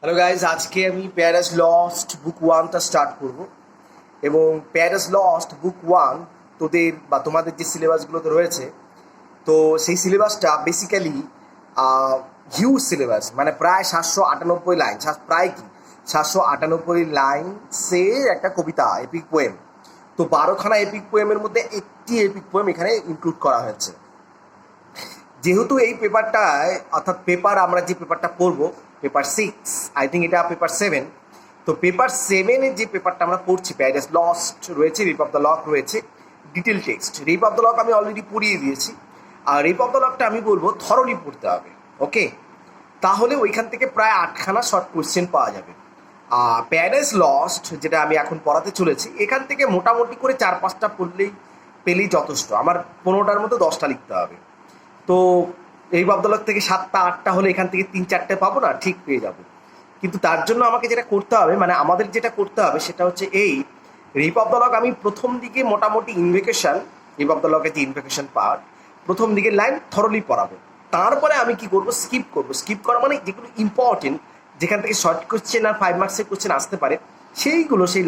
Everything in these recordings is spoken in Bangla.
হ্যালো গাইজ, আজকে আমি প্যারাডাইস লস্ট বুক ওয়ানটা স্টার্ট করব। এবং প্যারাডাইস লস্ট বুক ওয়ান তোদের বা তোমাদের যে সিলেবাসগুলোতে রয়েছে, তো সেই সিলেবাসটা বেসিক্যালি হিউজ সিলেবাস, মানে প্রায় 798 লাইন, প্রায় কি 798 লাইনসের একটা কবিতা, এপিক পোয়েম। তো 12খানা এপিক পোয়েমের মধ্যে একটি এপিক পোয়েম এখানে ইনক্লুড করা হয়েছে। যেহেতু এই পেপারটায়, অর্থাৎ আমরা যে পেপারটা পড়বো, পেপার 6, আই থিঙ্ক এটা পেপার 7। তো পেপার 7-এর যে পেপারটা আমরা পড়ছি, প্যারাডাইস লস্ট রয়েছে, রেপ অফ দ্য লক রয়েছে, detail text. Rape of the lock আমি অলরেডি পড়িয়ে দিয়েছি, আর রেপ অফ দ্য লকটা আমি বলবো থরলি পড়তে হবে। ওকে, তাহলে ওইখান থেকে প্রায় 8খানা শর্ট কোয়েশ্চেন পাওয়া যাবে। প্যারাডাইস লস্ট যেটা আমি এখন পড়াতে চলেছি, এখান থেকে মোটামুটি করে 4-5টা পেলেই যথেষ্ট। আমার 15টার মতো 10টা লিখতে হবে। তো এই বাবদলক থেকে 7টা-8টা হলে এখান থেকে 3-4টে পাবো না, ঠিক পেয়ে যাব। কিন্তু তার জন্য আমাকে যেটা করতে হবে, মানে আমাদের যেটা করতে হবে সেটা হচ্ছে এই রেপ অফ দ্য লক। আমি প্রথম দিকে মোটামুটি ইনভেকেশন, রেপ অফ দ্য লকের যে ইনভেকেশন পার্ট, প্রথম দিকের লাইন থরলি পড়াবো। তারপরে আমি কি করব, স্কিপ করা মানে যেগুলো ইম্পর্টেন্ট, যেখান থেকে শর্ট কোশ্চেন আর 5 মার্কসের কোশ্চেন আসতে পারে, সেই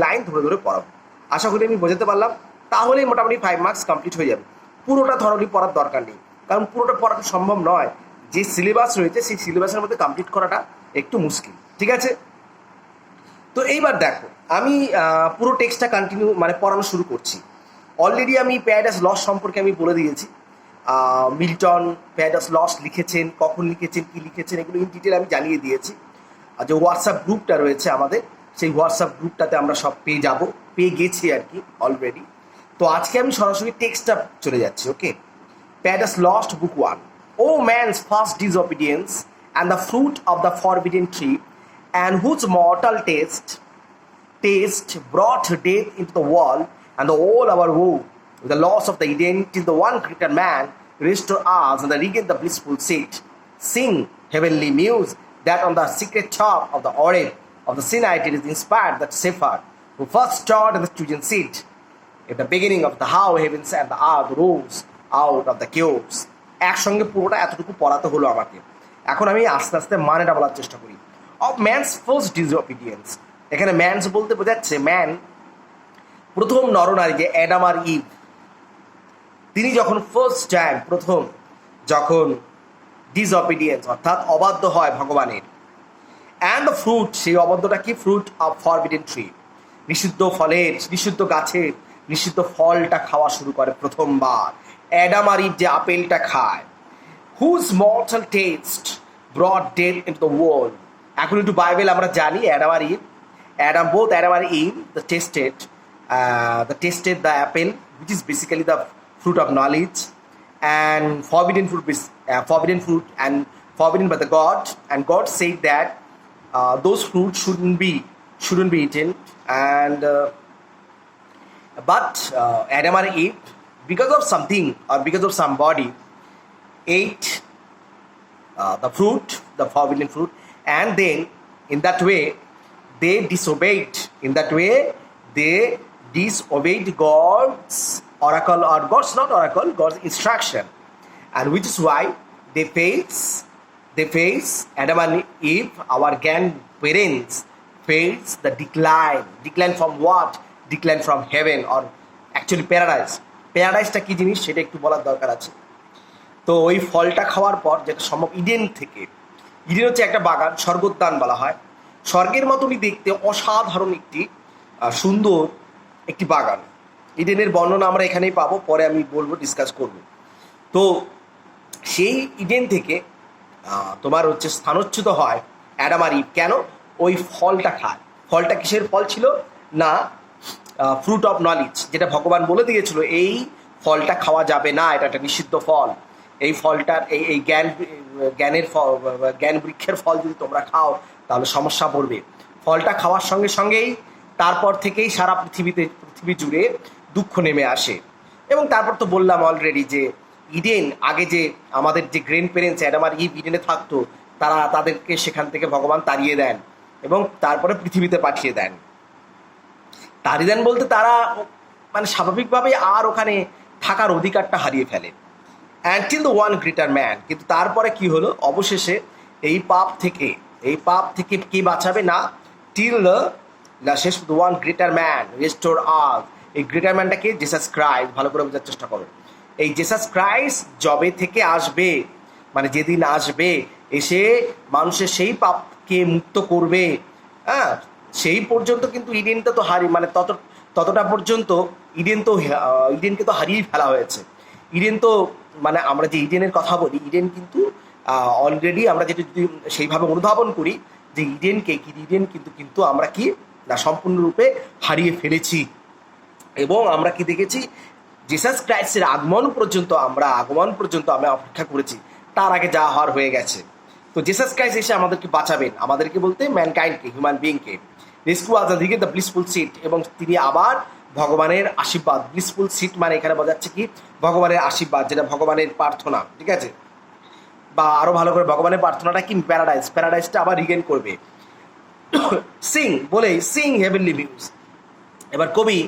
লাইন ধরে ধরে পড়াবো। আশা করি আমি বোঝাতে পারলাম। তাহলেই মোটামুটি 5 মার্কস কমপ্লিট হয়ে যাবে। পুরোটা থরলি পড়ার দরকার নেই, কারণ পুরোটা পড়াটা সম্ভব নয়। যে সিলেবাস রয়েছে সেই সিলেবাসের মধ্যে কমপ্লিট করাটা একটু মুশকিল, ঠিক আছে? তো এইবার দেখো, আমি পুরো টেক্সটটা কন্টিনিউ মানে পড়ানো শুরু করছি। অলরেডি আমি প্যারাডাইস লস্ট সম্পর্কে আমি বলে দিয়েছি। মিল্টন প্যারাডাইস লস্ট লিখেছেন, কখন লিখেছেন, কী লিখেছেন, এগুলো ইন ডিটেল আমি জানিয়ে দিয়েছি। আর যে হোয়াটসঅ্যাপ গ্রুপটা রয়েছে আমাদের, সেই হোয়াটসঅ্যাপ গ্রুপটাতে আমরা সব পেয়ে গেছি আর কি অলরেডি। তো আজকে আমি সরাসরি টেক্সটটা চলে যাচ্ছি। ওকে, Paradise Lost, Book 1. O man's first disobedience, and the fruit of the forbidden tree, and whose mortal taste brought death into the world, and the all our woe, with the loss of the Eden, till the one greater man restore us and regain the blissful seat. Sing, heavenly muse, that on the secret top of the orb of the Sinite it is inspired that Sephard, who first started the Trojan seed, at the beginning of the how heavens and the earth rose out of the cubes. একসঙ্গে পুরোটা এতটুকু পড়াতে হলো আমাকে। এখন আমি আস্তে আস্তে মানেটা বলার চেষ্টা করি। অফ ম্যানস ফার্স্ট ডিসঅবিডিয়েন্স, এখানে ম্যানস বলতে বোঝাচ্ছে ম্যান, প্রথম নরনারী যে অ্যাডাম আর ইভ, তিনি যখন ফার্স্ট টাইম যখন ডিসঅবিডিয়েন্স অর্থাৎ অবাধ্য হয় ভগবানের। অ্যান্ড দ্য ফ্রুট, সেই অবাধ্যটা কি? ফ্রুট অফ ফরবিডেন ট্রি, নিষিদ্ধ গাছের নিষিদ্ধ ফলটা খাওয়া শুরু করে প্রথমবার। অ্যাডাম আর ইভ যে আপেলটা খায়। Whose mortal taste brought death into the world. এখন একটু বাইবেল আমরা জানি, অ্যাডাম আর Eve tasted the apple, which is basically the fruit of knowledge, and forbidden by the God, and God said that those fruits shouldn't be eaten, and but Adam and Eve, because of something or because of somebody, ate the forbidden fruit, and then in that way they disobeyed. God's oracle, or God's instruction, and which is why they face Adam and Eve, our grandparents, face the decline from what? Decline from heaven, or actually প্যারাডাইসটা কি জিনিস সেটা একটু বলার দরকার আছে। তো ওই ফলটা খাওয়ার পর যেটা সম্ভব ইডেন হচ্ছে একটা বাগান, স্বর্গোদ্যান বলা হয়। স্বর্গের মতনই দেখতে অসাধারণ সুন্দর একটি বাগান। ইডেনের বর্ণনা আমরা এখানেই পাবো, পরে আমি বলবো, ডিসকাস করব। তো সেই ইডেন থেকে তোমার হচ্ছে স্থানচ্যুত হয় অ্যাডাম আর ইভ। কেন? ওই ফলটা খায়। ফলটা কিসের ফল ছিল? না, ফ্রুট অফ নলেজ, যেটা ভগবান বলে দিয়েছিল এই ফলটা খাওয়া যাবে না, এটা একটা নিষিদ্ধ ফল। এই ফলটার এই জ্ঞান বৃক্ষের ফল যদি তোমরা খাও তাহলে সমস্যা পড়বে। ফলটা খাওয়ার সঙ্গে সঙ্গেই তারপর থেকেই সারা পৃথিবী জুড়ে দুঃখ নেমে আসে। এবং তারপর তো বললাম অলরেডি যে ইডেন, আগে যে আমাদের যে গ্র্যান্ড প্যারেন্টস অ্যাডাম আর ইভ ইডেনে থাকতো, তাদেরকে সেখান থেকে ভগবান তাড়িয়ে দেন এবং তারপরে পৃথিবীতে পাঠিয়ে দেন। বলতে তারা মানে স্বাভাবিকভাবে আর ওখানে থাকার অধিকারটা হারিয়ে ফেলে। Until the one greater man, কিন্তু তারপরে কি হলো? অবশেষে এই পাপ থেকে এই পাপ থেকে কে বাঁচাবে না, টিল দ্য শেষ ওয়ান গ্রেটার ম্যান রেস্টোর আস। এই গ্রেটার ম্যানটাকে জেসাস ক্রাইস্ট, ভালো করে বোঝার চেষ্টা করো। এই জেসাস ক্রাইস্ট জবে থেকে আসবে, মানে যেদিন আসবে এসে মানুষের সেই পাপকে মুক্ত করবে, হ্যাঁ, সেই পর্যন্ত কিন্তু ইডেনটা তো মানে ততটা পর্যন্ত ইডেনকে তো হারিয়েই ফেলা হয়েছে। ইডেন তো মানে আমরা যে ইডেনের কথা বলি, ইডেন কিন্তু অলরেডি আমরা যেটা যদি সেইভাবে অনুধাবন করি যে ইডেন কিন্তু আমরা কি না সম্পূর্ণরূপে হারিয়ে ফেলেছি। এবং আমরা কি দেখেছি, জিসাস ক্রাইস্টের আগমন পর্যন্ত আমরা অপেক্ষা করেছি, তার আগে যা হওয়ার হয়ে গেছে। তো জিসাস ক্রাইস্ট এসে আমাদেরকে বাঁচাবেন, আমাদেরকে বলতে ম্যানকাইন্ডকে, হিউম্যান বিইংকে, রেস্কিউ আস দিকে দ্য ব্লিসফুল সিট, এবং তিনি আবার ভগবানের আশীর্বাদ, ব্লিসফুল সিট মানে এখানে বোঝাচ্ছে কি ভগবানের আশীর্বাদ, যেটা ভগবানের প্রার্থনা, ঠিক আছে, বা আরো ভালো করে ভগবানের প্রার্থনাটা কি প্যারাডাইসটা আবার রিগেন করবে। Singh heavenly muse. এবার কবি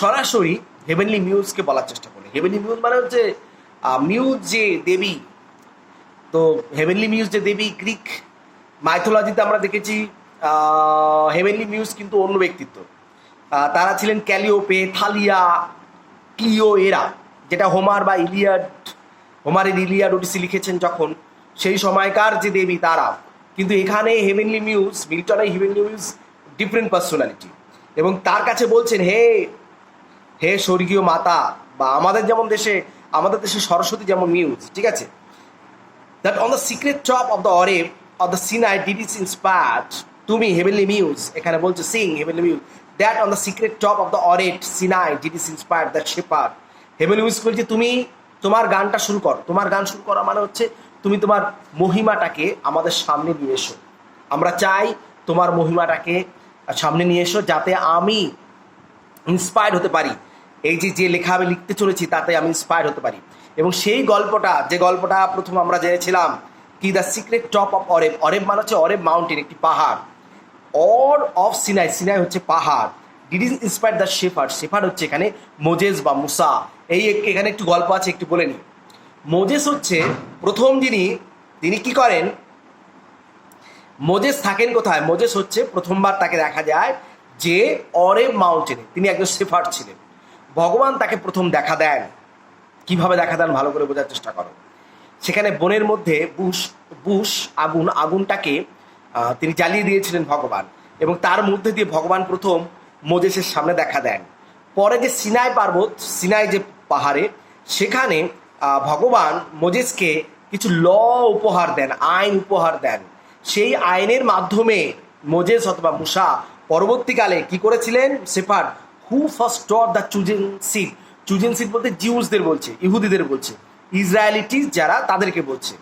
সরাসরি হেভেনলি মিউজকে বলার চেষ্টা করে। হেভেনলি মিউজ মানে হচ্ছে মিউজ যে দেবী, তো হেভেনলি মিউজ যে দেবী, গ্রিক মাইথোলজিতে আমরা দেখেছি হেভেনলি মিউজ কিন্তু অন্য ব্যক্তিত্ব। তারা ছিলেন ক্যালিওপে, থালিয়া, ক্লিও, এরা, যেটা হোমারের ইলিয়াড ওডিসি লিখেছেন যখন, সেই সময়কার যে দেবী তারা। কিন্তু এখানে হেভেনলি মিউজ, মিল্টনে হেভেনলি মিউজ ডিফারেন্ট পার্সোনালিটি, এবং তার কাছে বলছেন হে স্বর্গীয় মাতা, বা আমাদের দেশে সরস্বতী যেমন মিউজ, ঠিক আছে, that on the secret top of the Oreb of the Sinai didst inspired, তুমি হেভেনলি মিউজ, এখানে বলছে sing heavenly muse, that on the secret top of the Oreb Sinai didst inspired that shepherd. Heavenly muse বলছে তুমি তোমার গানটা শুরু করো। তোমার গান শুরু করা মানে হচ্ছে তুমি তোমার মহিমাটাকে আমাদের সামনে নিয়ে এসো। আমরা চাই তোমার মহিমাটাকে সামনে নিয়ে এসো, যাতে আমি ইন্সপায়ার্ড হতে পারি। এই যে লেখা আমি লিখতে চলেছি তাতে আমি ইন্সপায়ার্ড হতে পারি। এবং সেই গল্পটা প্রথম আমরা জেনেছিলাম কি, দ্য সিক্রেট টপ অফ অরেভ। অরেভ মানে হচ্ছে অরেভ মাউন্টেন, একটি পাহাড়। অফ সিনাই হচ্ছে পাহাড়। Did is inspired the shepherd হচ্ছে এখানে মোজেস বা মুসা। এখানে একটু গল্প আছে, একটু বলে নিই। মোজেস হচ্ছে প্রথম তিনি কি করেন, মোজেস থাকেন কোথায়? মোজেস হচ্ছে প্রথমবার তাকে দেখা যায় যে অরেভ মাউন্টেনে, তিনি একজন শেফার্ড ছিলেন। ভগবান তাকে প্রথম দেখা দেন। কিভাবে দেখা দেন ভালো করে বোঝার চেষ্টা করো। সেখানে বনের মধ্যে আগুনটাকে তিনি জ্বালিয়ে দিয়েছিলেন ভগবান, এবং তার মধ্যে দিয়ে ভগবান প্রথম মোজেসের সামনে দেখা দেন। পরে যে সিনাই যে পাহাড়ে, সেখানে ভগবান মোজেসকে কিছু উপহার দেন, আইন উপহার দেন। সেই আইনের মাধ্যমে মোজেস অথবা মুসা পরবর্তীকালে কি করেছিলেন, shepherd who first taught the chosen seed বলতে জিউসদের বলছে, ইহুদিদের বলছে, ইসরায়েলিটিস যারা তাদেরকে বলছে।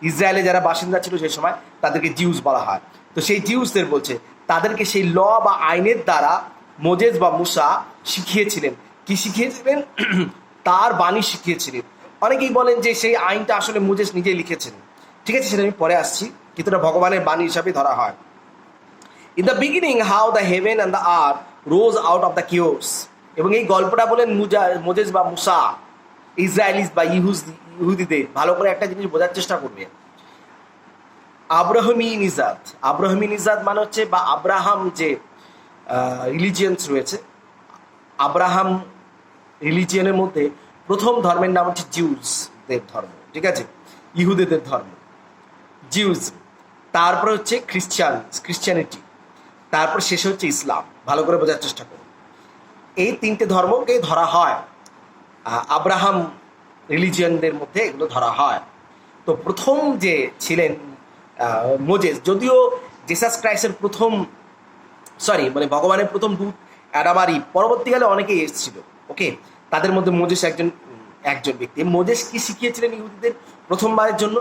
ইসরায়েলে যারা বাসিন্দা ছিল সেই সময় তাদেরকে জিউস বলা হয়। তো সেই জিউসদের বলছে, তাদেরকে সেই বা আইনের দ্বারা মোজেস বা মুসা শিখিয়েছিলেন। কি শিখিয়েছিলেন? তার বাণী শিখিয়েছিলেন। অনেকেই বলেন যে সেই আইনটা আসলে মোজেস নিজেই লিখেছেন, ঠিক আছে, সেটা আমি পরে আসছি, কিন্তু এটা ভগবানের বাণী হিসাবে ধরা হয়। In the beginning how the heaven and the earth rose out of the chaos. এবং এই গল্পটা বলেন মোজেস বা মুসা, ইসরায়েলিস বা ইহুদিদের। ভালো করে একটা জিনিস বোঝার চেষ্টা করবে। আব্রাহামি নিজাত মানে হচ্ছে, বা আব্রাহাম যে রিলিজিয়ান্স রয়েছে, আব্রাহাম রিলিজিয়নের মধ্যে প্রথম ধর্মের নাম হচ্ছে জিউসদের ধর্ম, ঠিক আছে, ইহুদিদের ধর্ম, জিউস। তারপরে হচ্ছে ক্রিশ্চিয়ানিটি, তারপর শেষে হচ্ছে ইসলাম। ভালো করে বোঝার চেষ্টা করুন। এই তিনটে ধর্মকে ধরা হয় আব্রাহাম রিলিজিয়নদের মধ্যে, এগুলো ধরা হয়। তো প্রথম যে ছিলেন মোজেস, যদিও জেসাস ক্রাইস্টের ভগবানের প্রথম দূত অ্যাডামারি, পরবর্তীকালে অনেকেই এসেছিল, ওকে, তাদের মধ্যে মোজেস একজন ব্যক্তি। মোজেস কি শিখিয়েছিলেন ইহুদিদের প্রথমবারের জন্য?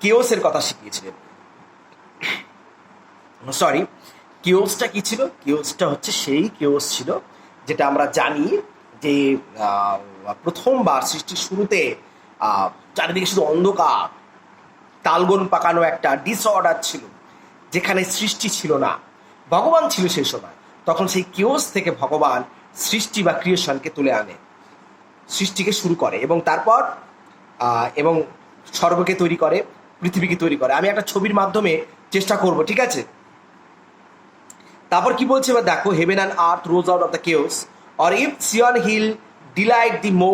কেওসের কথা শিখিয়েছিলেন। কেওসটা কি ছিল? কেওসটা হচ্ছে সেই কেওস ছিল যেটা আমরা জানি যে প্রথমবার সৃষ্টির শুরুতে চারিদিকে শুধু অন্ধকার, তালগোন পাকানো একটা ডিসঅর্ডার ছিল, যেখানে সৃষ্টি ছিল না, ভগবান ছিল সেই সময়। তখন সেই কেওস থেকে ভগবান সৃষ্টি বা ক্রিয়েশনকে তুলে আনে, সৃষ্টিকে শুরু করে, এবং তারপর এবং স্বর্গকে তৈরি করে, পৃথিবীকে তৈরি করে। আমি একটা ছবির মাধ্যমে চেষ্টা করব, ঠিক আছে? তারপর কি বলছে এবার দেখো, heaven and earth rose out of the chaos, or if Sion hill delight thee more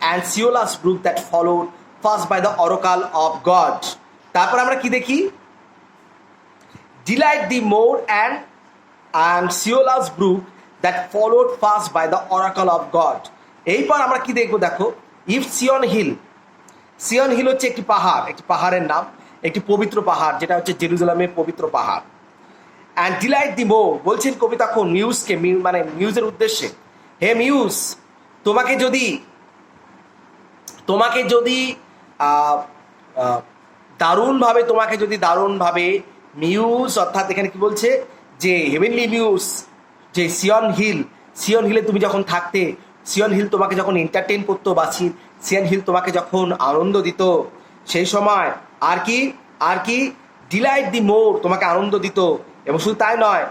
and Siloa's brook that flowed first by the oracle of God. তারপর আমরা কি দেখি, delight thee more and Siloa's brook that flowed first by the oracle of God. এইবার আমরা কি দেখবো দেখো, if Sion hill, Sion hill হচ্ছে একটি পাহাড়, একটি পাহাড়ের নাম, একটি পবিত্র পাহাড় যেটা হচ্ছে জেরুজালেমের পবিত্র পাহাড়। অ্যান্ড ডিলাইট দি মো, বলছেন কবি তখন মিউজকে, মানে মিউজের উদ্দেশ্যে, হে মিউজ, তোমাকে যদি দারুণভাবে মিউজ, অর্থাৎ এখানে কি বলছে যে হেভেনলি মিউজ, যে সিয়ন হিলে তুমি যখন থাকতে, সিয়ন হিল তোমাকে যখন এন্টারটেন করতো, বা সিয়ন হিল তোমাকে যখন আনন্দ দিত, সেই সময় আর কি ডিলাইট দি মোর, তোমাকে আনন্দ দিত। এবং শুধু তাই নয়,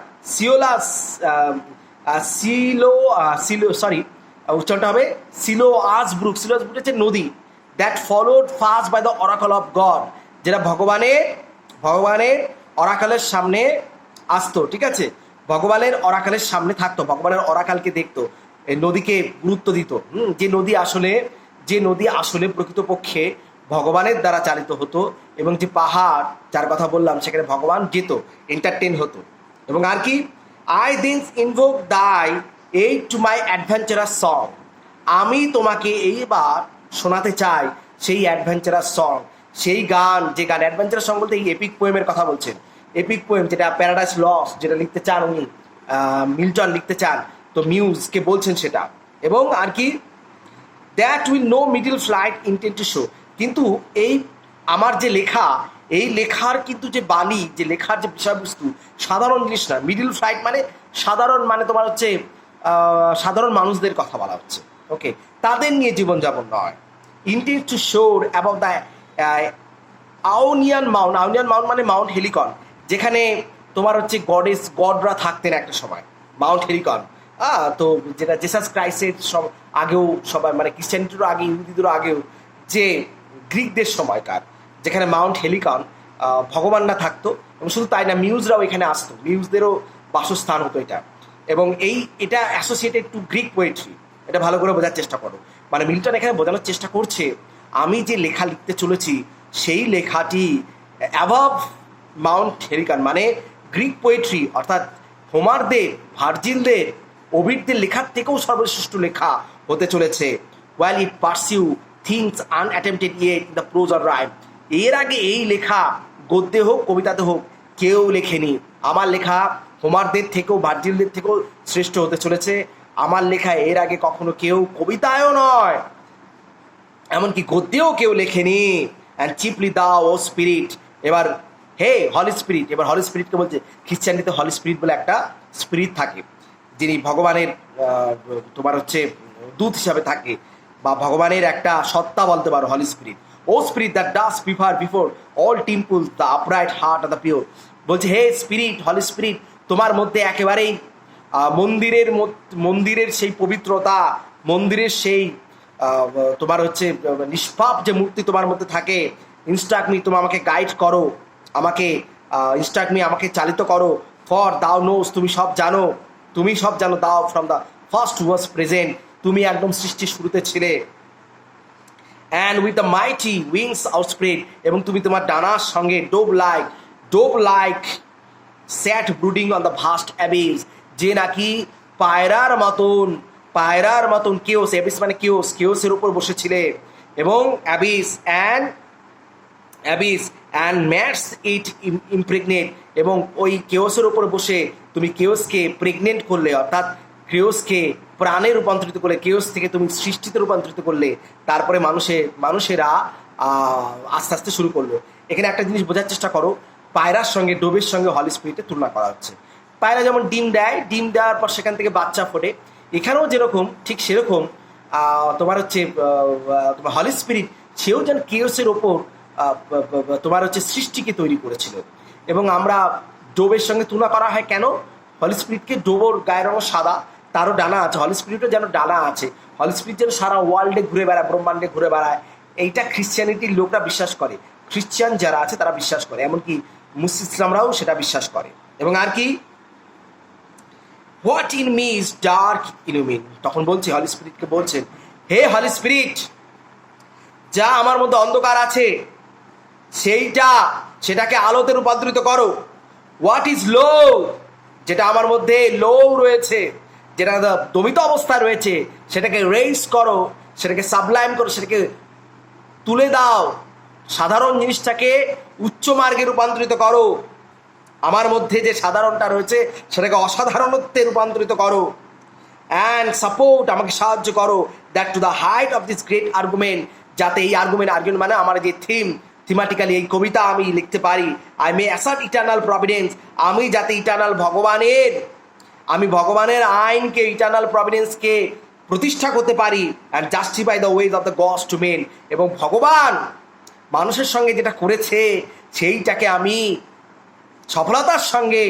উচ্চারণটা হবে সিলোয়াস ব্রুক হচ্ছে নদী, that flowed first by the oracle of God, যেটা ভগবানের অরাকালের সামনে আসতো, ঠিক আছে? ভগবানের অরাকালের সামনে থাকতো, ভগবানের অরাকালকে দেখতো, এই নদীকে গুরুত্ব দিত। যে নদী আসলে প্রকৃতপক্ষে ভগবানের দ্বারা চালিত হতো, এবং যে পাহাড় যার কথা বললাম সেখানে ভগবান যেত, এন্টারটেন হতো। এবং আর কি, আই দিস ইনভোক দাই aid to my adventurous song, আমি তোমাকে এইবার শোনাতে চাই সেই অ্যাডভেঞ্চারাস সং, সেই গান, যে গান অ্যাডভেঞ্চারাস সং বলতে এই এপিক পোয়েমের কথা বলছেন, এপিক পোয়েম যেটা প্যারাডাইস লস্ট, যেটা লিখতে চান উনি, মিল্টন লিখতে চান, তো মিউজকে বলছেন সেটা। এবং আর কি, that will no middle flight intent to show, কিন্তু এই আমার যে লেখা, এই লেখার কিন্তু যে বাণী, যে লেখার যে বিষয়বস্তু সাধারণ জিনিস না। মিডল ফ্লাইট মানে সাধারণ, মানে তোমার হচ্ছে সাধারণ মানুষদের কথা বলা হচ্ছে, ওকে, তাদের নিয়ে জীবনযাপন নয়। ইন্টেন্ট টু শোর অ্যাবাউট দ্য আউনিয়ান মাউন্ট মানে মাউন্ট হেলিকন, যেখানে তোমার হচ্ছে গডরা থাকতেন একটা সময়, মাউন্ট হেলিকন। তো যেটা জেসাস ক্রাইস্টের আগেও সবাই, মানে ক্রিশ্চিয়ানিটিরও আগে, ইহুদিদেরও আগেও, যে গ্রিকদের সময়কার, যেখানে মাউন্ট হেলিকন ভগবানরা থাকতো। এবং শুধু তাই না, মিউজরাও এখানে আসতো, মিউজদেরও বাসস্থান হতো এটা। এবং এটা অ্যাসোসিয়েটেড টু গ্রিক পোয়েট্রি, এটা ভালো করে বোঝার চেষ্টা করো। মানে মিল্টন এখানে বোঝানোর চেষ্টা করছে, আমি যে লেখা লিখতে চলেছি সেই লেখাটি অ্যাভাব মাউন্ট হেলিকন, মানে গ্রিক পোয়েট্রি, অর্থাৎ হোমারদের, ভার্জিলদের, ওভিডদের লেখার থেকেও সর্বশ্রেষ্ঠ লেখা হতে চলেছে। While it pursue things unattempted yet in the prose or rhyme, এর আগে এই লেখা গদ্যে হোক কবিতাতে হোক কেউ লেখেনি। আমার লেখা হোমারদের থেকেও, ভার্জিলদের থেকেও শ্রেষ্ঠ হতে চলেছে। আমার লেখা এর আগে কখনো কেউ কবিতায়ও নয়, এমনকি গদ্যেও কেউ লেখেনি। অ্যান্ড চিপলি দা ও স্পিরিট, এবার হে হলি স্পিরিট, এবার হলি স্পিরিটকে বলছে, খ্রিশ্চানিতে হলি স্পিরিট বলে একটা স্পিরিট থাকে, যিনি ভগবানের তোমার হচ্ছে দূত হিসাবে থাকে, বা ভগবানের একটা সত্তা বলতে পারো, holy spirit. O spirit that dost prefer before all temples the upright heart of the pure, বলছে হে স্পিরিট, হলি স্পিরিট, তোমার মধ্যে একেবারেই মন্দিরের সেই পবিত্রতা, মন্দিরের সেই তোমার হচ্ছে নিষ্পাপ যে মূর্তি তোমার মধ্যে থাকে। ইনস্ট্রাক্ট মি, তুমি আমাকে গাইড করো, আমাকে ইনস্ট্রাক্ট মি, আমাকে চালিত করো। ফর দাও নোস, তুমি সব জানো, thou from the first was present, তুমি একদম সৃষ্টির শুরুতে ছিলে। And with the mighty wings outspread, এবং তুমি তোমার ডানার সঙ্গে dove like sat brooding on the vast abyss, যে নাকি পায়রার মতন কেওস, অ্যাবিস মানে কেওসের উপর বসেছিলে। এবং অ্যাবিস অ্যান্ড ম্যাটস ইট ইমপ্রেগনেট, এবং ওই কেওসের উপর বসে তুমি কেওসকে প্রেগনেন্ট করলে, অর্থাৎ কেওসকে প্রাণে রূপান্তরিত করলে, কেওস থেকে তুমি সৃষ্টিতে রূপান্তরিত করলে। তারপরে মানুষেরা আস্তে আস্তে শুরু করলো। এখানে একটা জিনিস বোঝার চেষ্টা করো, পায়রার সঙ্গে, ডোবের সঙ্গে হলি স্পিরিটের তুলনা করা হচ্ছে। পায়রা যেমন ডিম দেওয়ার পর সেখান থেকে বাচ্চা ফোটে, এখানেও যেরকম, ঠিক সেরকম তোমার হচ্ছে তোমার হলি স্পিরিট, সেও যেন কেওসের ওপর তোমার হচ্ছে সৃষ্টিকে তৈরি করেছিল। এবং আমরা ডোবের সঙ্গে তুলনা করা হয় কেন? হলি স্পিরিটকে, ডোবর গায়ের রঙ সাদা, তারও ডানা আছে, হলি স্পিরিটও যেন ডানা আছে, হলি স্পিরিট যেন সারা ওয়ার্ল্ডে ঘুরে বেড়ায়, ব্রহ্মাণ্ডে ঘুরে বেড়ায়। এইটা খ্রিশ্চানিটির লোকরা বিশ্বাস করে, খ্রিশ্চান যারা আছে তারা বিশ্বাস করে, এমনকি মুসলিমরাও সেটা বিশ্বাস করে। এবং আর কি, what in me is dark illumine, তখন বলছে হলি স্পিরিটকে বলছেন, হে হলি স্পিরিট, যা আমার মধ্যে অন্ধকার আছে সেটাকে আলোতে রূপান্তরিত করো। হোয়াট ইজ লো, যেটা আমার মধ্যে লো রয়েছে, যেটা দমিত অবস্থায় রয়েছে, সেটাকে রেইজ করো, সেটাকে সাবলাইম করো, সেটাকে তুলে দাও, সাধারণ জিনিসটাকে উচ্চ মার্গে রূপান্তরিত করো। আমার মধ্যে যে সাধারণটা রয়েছে সেটাকে অসাধারণত্বে রূপান্তরিত করো। অ্যান্ড সাপোর্ট, আমাকে সাহায্য করো, that to the height of this great argument, যাতে এই আর্গুমেন্ট মানে আমার যে থিমাটিক্যালি এই কবিতা আমি লিখতে পারি। I may assert eternal Providence, আমি যাতে ইটার্নাল ভগবানের আইনকে, ইটার্নাল প্রভিডেন্সকে প্রতিষ্ঠা করতে পারি। And justify the ways of the gods to men, এবং ভগবান মানুষের সঙ্গে যেটা করেছে সেইটাকে আমি সফলতার সঙ্গে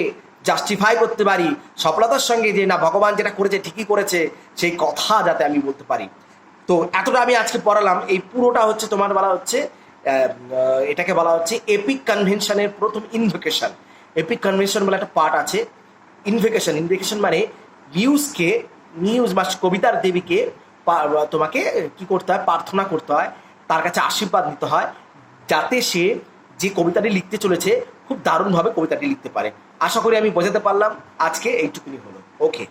জাস্টিফাই করতে পারি, সফলতার সঙ্গে যে না ভগবান যেটা করেছে ঠিকই করেছে সেই কথা যাতে আমি বলতে পারি। তো এতটা আমি আজকে পড়ালাম। এই পুরোটা হচ্ছে তোমার বলা হচ্ছে, এটাকে বলা হচ্ছে এপিক কনভেনশনের প্রথম ইনভোকেশন। এপিক কনভেনশন বলে একটা পার্ট আছে। ইনভোকেশন মানে নিউজ বা কবিতার দেবীকে তোমাকে কি করতে হয়, প্রার্থনা করতে হয়, তার কাছে আশীর্বাদ নিতে হয়, যাতে সে যে কবিতাটি লিখতে চলেছে খুব দারুণভাবে কবিতাটি লিখতে পারে। আশা করি আমি বোঝাতে পারলাম। আজকে এইটুকুনি হলো। ওকে।